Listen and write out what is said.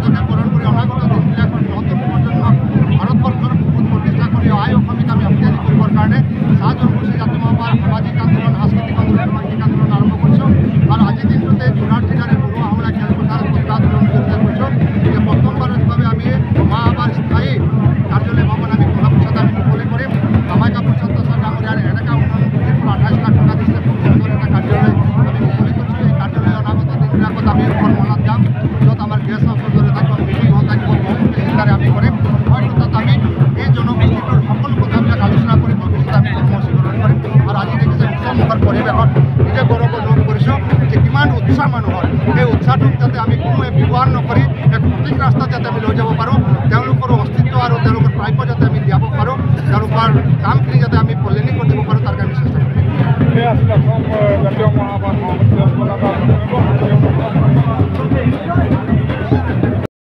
পদক্ষেপ গ্রহণ করে অনাগত দিনবিলাক নতুন প্রজন্ম ভারতবর্ষের বহুত প্রতিষ্ঠা করে আয় অসমীক আমি শক্তিশালী করবার কারণে 7 জনগোষ্ঠী জাতীয় মহাসভার সামাজিক আন্দোলন সাংস্কৃতিক আন্দোলন নৈতিক আন্দোলন আরম্ভ করছো আর আজি দিনটোতে যোরহাট জেলার বড়ুয়া হামলা খেলপথার প্রতিবাদ আন্দোলন জড়িত করছো যে প্রথমবারভাবে আমি মহাসভার স্থায়ী কার্যালয় ভবন আমি কলাপসাতে আমি মুকলি করিম কামাখ্যাপুর ছত্রসাল ডাঙরিয়ার এলাকা উন্নয়ন পুঁজির 28 লাখ টাকা দিচ্ছে খুব সুন্দর একটা কার্যালয় আমি মুকলি করছি এই কার্যালয় অনাগত দিনবিলাকত আমি কর্মনাথ যাম যত আমার গেস্ট হাউসর ধরে থাকব মিটিং হল থাকব বহুমুখী চিন্তারে আমি করিম হয়তো তাত আমি এই জনগোষ্ঠীটোর সকল কথাবিলাক আলোচনা কৰি ভৱিষ্যতে আমি কৰ্মসূচী গ্ৰহণ কৰিম আৰু আজি দেখিছে উৎসৱমুখৰ পৰিৱেশত নিজে গৌৰৱ অনুভৱ কৰিছোঁ যে কিমান উৎসাহ মানুহৰ এই উৎসাহটোক যাতে আমি কোনোৱে ব্যৱহাৰ নকৰি এক সঠিক ৰাস্তাত যাতে আমি লৈ যাব পাৰোঁ তেওঁলোকৰ অস্তিত্ব আৰু তেওঁলোকৰ প্ৰাপ্য যাতে আমি দিয়াব পাৰোঁ তেওঁলোকৰ কামখিনি যাতে আমি পল্লিনী কৰি দিব পাৰোঁ তাৰ কাৰণে চেষ্টা কৰিম। জাতীয় মহাসভা